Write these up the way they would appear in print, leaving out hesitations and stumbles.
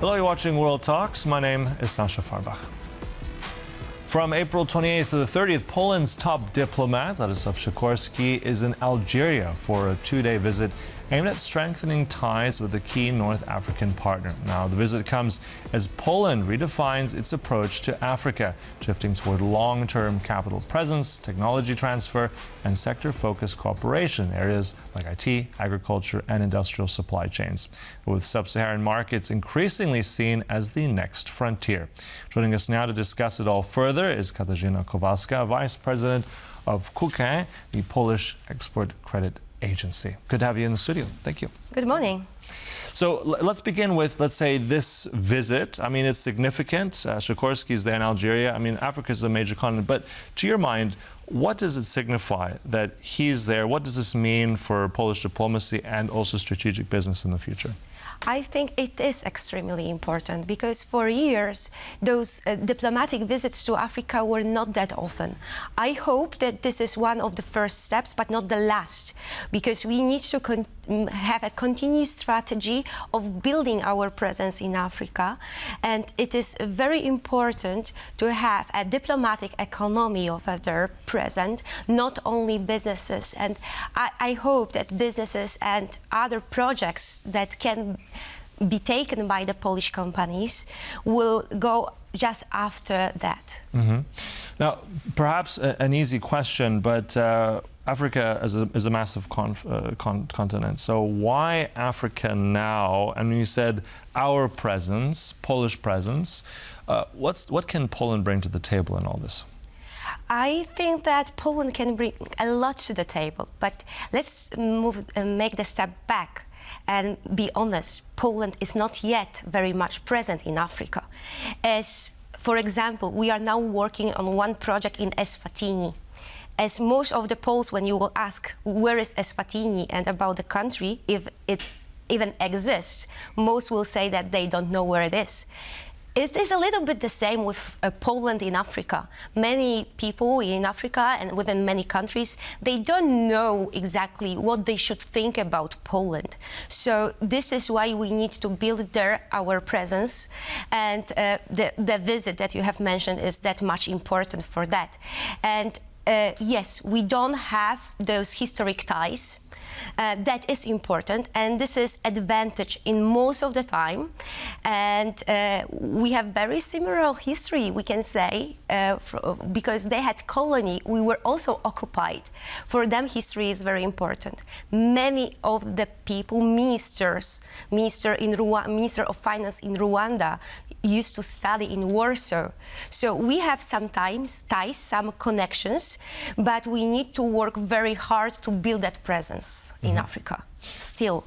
Hello, you're watching World Talks. My name is Sasha Farbach. From April 28th to the 30th, Poland's top diplomat, Radosław Sikorski, is in Algeria for a two-day visit aimed at strengthening ties with a key North African partner. Now, the visit comes as Poland redefines its approach to Africa, shifting toward long-term capital presence, technology transfer, and sector-focused cooperation in areas like IT, agriculture, and industrial supply chains, with sub-Saharan markets increasingly seen as the next frontier. Joining us now to discuss it all further is Katarzyna Kowalska, Vice President of KUKE, the Polish Export Credit Agency. Good to have you in the studio. Thank you. Good morning. So let's begin with, let's say, this visit. I mean, it's significant. Sikorski is there in Algeria. I mean, Africa is a major continent. But to your mind, what does it signify that he's there? What does this mean for Polish diplomacy and also strategic business in the future? I think it is extremely important because for years those diplomatic visits to Africa were not that often. I hope that this is one of the first steps, but not the last, because we need to have a continuous strategy of building our presence in Africa, and it is very important to have a diplomatic economy over there present, not only businesses. And I hope that businesses and other projects that can be taken by the Polish companies will go just after that. Mm-hmm. Now, perhaps an easy question, but Africa is a massive continent. So why Africa now? And when you said our presence, Polish presence, what can Poland bring to the table in all this? I think that Poland can bring a lot to the table, but let's make the step back and be honest. Poland is not yet very much present in Africa. As, for example, we are now working on one project in Eswatini. As most of the Poles, when you will ask where is Eswatini and about the country, if it even exists, most will say that they don't know where it is. It is a little bit the same with Poland in Africa. Many people in Africa and within many countries, they don't know exactly what they should think about Poland. So this is why we need to build there our presence, and the visit that you have mentioned is that much important for that. And yes, we don't have those historic ties. That is important, and this is advantage in most of the time. And we have very similar history, we can say, because they had colony, we were also occupied. For them, history is very important. Many of the people, Minister of Finance in Rwanda, used to study in Warsaw. So we have sometimes ties, some connections, but we need to work very hard to build that presence in Africa, still.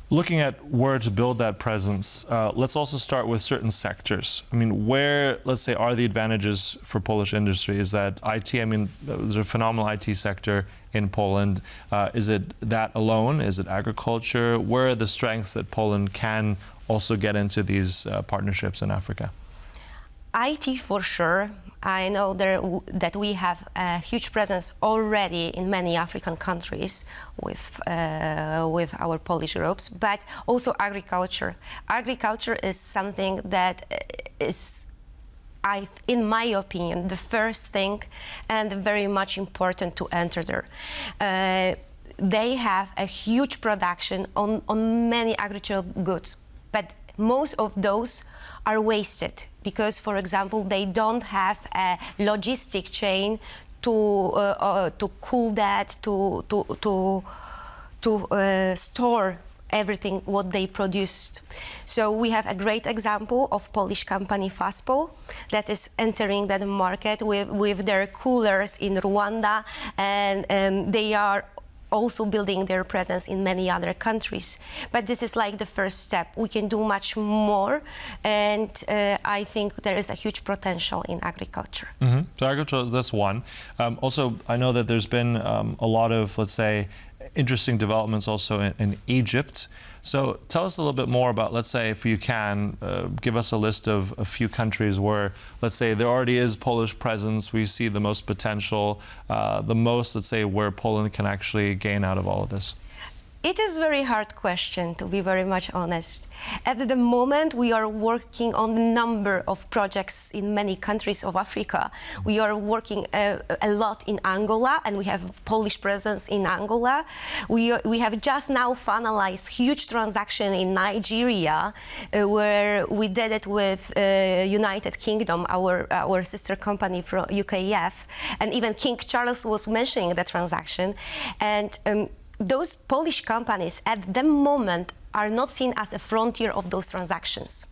Looking at where to build that presence, let's also start with certain sectors. I mean, where, let's say, are the advantages for Polish industry? Is that IT? I mean, there's a phenomenal IT sector in Poland. Is it that alone? Is it agriculture? Where are the strengths that Poland can also get into these partnerships in Africa? IT for sure. I know that we have a huge presence already in many African countries with our Polish groups, but also agriculture. Agriculture is something that is, in my opinion, the first thing and very much important to enter there. They have a huge production on many agricultural goods, but most of those are wasted because, for example, they don't have a logistic chain to cool that, to store everything what they produced. So we have a great example of Polish company Fastpol that is entering that market with their coolers in Rwanda, and they are also building their presence in many other countries. But this is like the first step. We can do much more, and I think there is a huge potential in agriculture. Mm-hmm. So agriculture, that's one. Also, I know that there's been a lot of, let's say, interesting developments also in Egypt. So tell us a little bit more about, let's say, if you can, give us a list of a few countries where, let's say, there already is Polish presence, we see the most potential, the most, let's say, where Poland can actually gain out of all of this. It is a very hard question, to be very much honest. At the moment, we are working on a number of projects in many countries of Africa. We are working a lot in Angola, and we have Polish presence in Angola. We have just now finalized huge transaction in Nigeria, where we did it with United Kingdom, our sister company from UKF, and even King Charles was mentioning the transaction. And those Polish companies at the moment are not seen as a frontier of those transactions.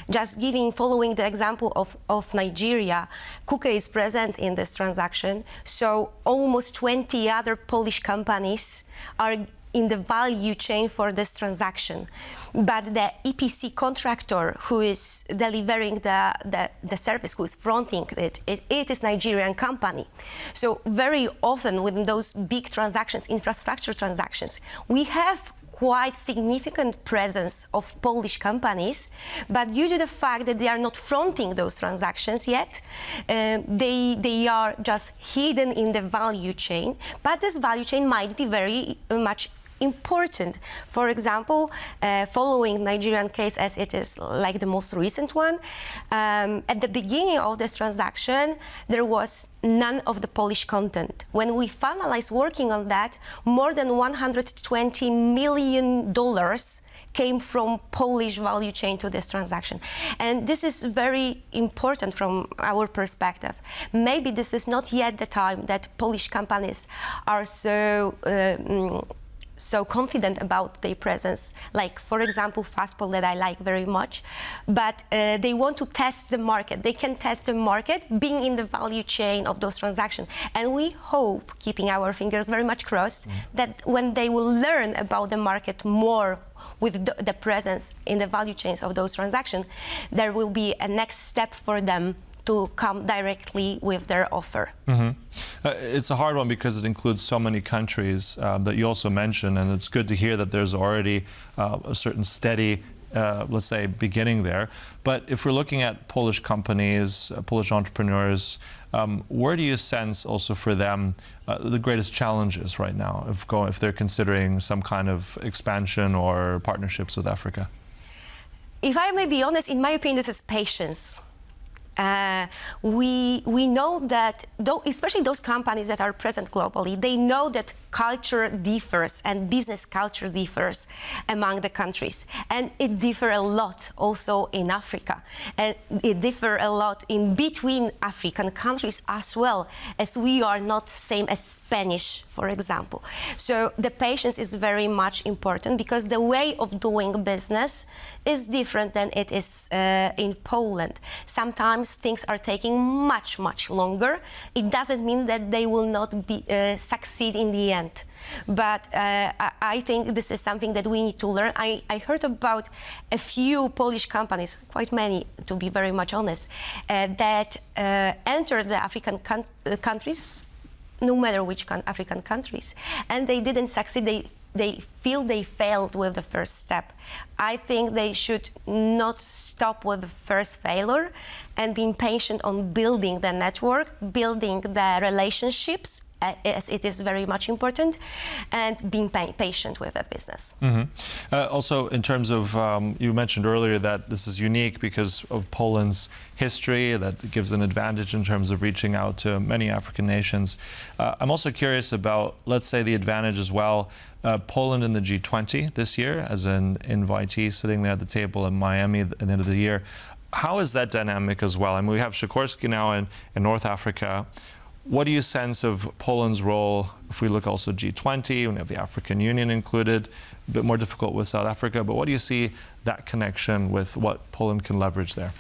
Just following the example of Nigeria, KUKE is present in this transaction, so almost 20 other Polish companies are in the value chain for this transaction. But the EPC contractor who is delivering the service, who is fronting it is Nigerian company. So very often within those big transactions, infrastructure transactions, we have quite significant presence of Polish companies, but due to the fact that they are not fronting those transactions yet, they are just hidden in the value chain, but this value chain might be very much important. For example, following Nigerian case as it is like the most recent one, at the beginning of this transaction, there was none of the Polish content. When we finalized working on that, more than $120 million came from Polish value chain to this transaction. And this is very important from our perspective. Maybe this is not yet the time that Polish companies are so confident about their presence, like, for example, Fastpol that I like very much, but they want to test the market. They can test the market being in the value chain of those transactions. And we hope, keeping our fingers very much crossed, that when they will learn about the market more with the presence in the value chains of those transactions, there will be a next step for them to come directly with their offer. It's a hard one because it includes so many countries that you also mentioned, and it's good to hear that there's already a certain steady, let's say, beginning there. But if we're looking at Polish companies, Polish entrepreneurs, where do you sense also for them the greatest challenges right now if they're considering some kind of expansion or partnerships with Africa? If I may be honest, in my opinion, this is patience. We know that, especially those companies that are present globally, they know that culture differs and business culture differs among the countries. And it differs a lot also in Africa. And it differs a lot in between African countries as well, as we are not same as Spanish, for example. So the patience is very much important because the way of doing business is different than it is in Poland. Sometimes things are taking much, much longer. It doesn't mean that they will not succeed in the end. But I think this is something that we need to learn. I heard about a few Polish companies, quite many to be very much honest, that entered the African countries, no matter which African countries, and they didn't succeed. They feel they failed with the first step. I think they should not stop with the first failure and being patient on building the network, building the relationships, as it is very much important, and being patient with the business. Also, in terms of, you mentioned earlier that this is unique because of Poland's history, that gives an advantage in terms of reaching out to many African nations. I'm also curious about, let's say, the advantage as well, Poland in the G20 this year as an invitee sitting there at the table in Miami at the end of the year. How is that dynamic as well? I mean, we have Sikorski now in North Africa. What do you sense of Poland's role if we look also G20, we have the African Union included, a bit more difficult with South Africa, but what do you see that connection with what Poland can leverage there?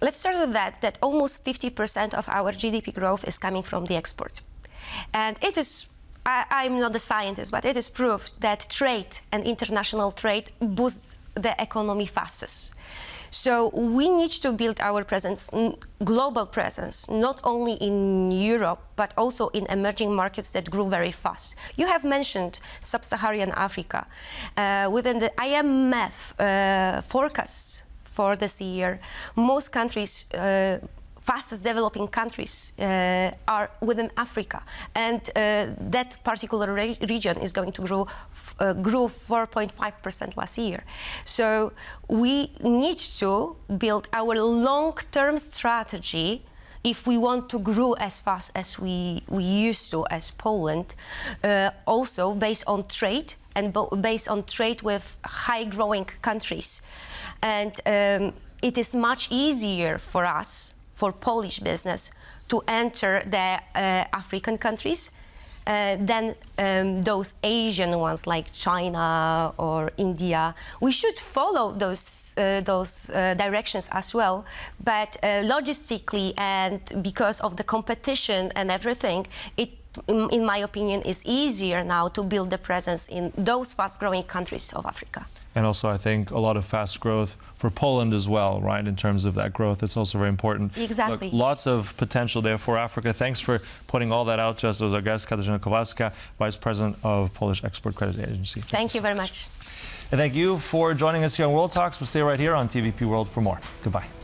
Let's start with that almost 50% of our GDP growth is coming from the export. And it is, I'm not a scientist, but it is proved that trade and international trade boosts the economy fastest. So we need to build our presence, global presence, not only in Europe, but also in emerging markets that grew very fast. You have mentioned Sub-Saharan Africa. Within the IMF forecasts for this year, most countries fastest developing countries are within Africa, and that particular region is going to grew 4.5% last year. So we need to build our long-term strategy if we want to grow as fast as we used to as Poland, also based on trade and based on trade with high-growing countries. And it is much easier for us, for Polish business, to enter the African countries than those Asian ones like China or India. We should follow those directions as well, but logistically and because of the competition and everything, it, in my opinion, is easier now to build the presence in those fast-growing countries of Africa. And also, I think a lot of fast growth for Poland as well, right? In terms of that growth, it's also very important. Exactly. Look, lots of potential there for Africa. Thanks for putting all that out to us. That was our guest, Katarzyna Kowalska, Vice President of Polish Export Credit Agency. Thank you very much. And thank you for joining us here on World Talks. We'll stay right here on TVP World for more. Goodbye.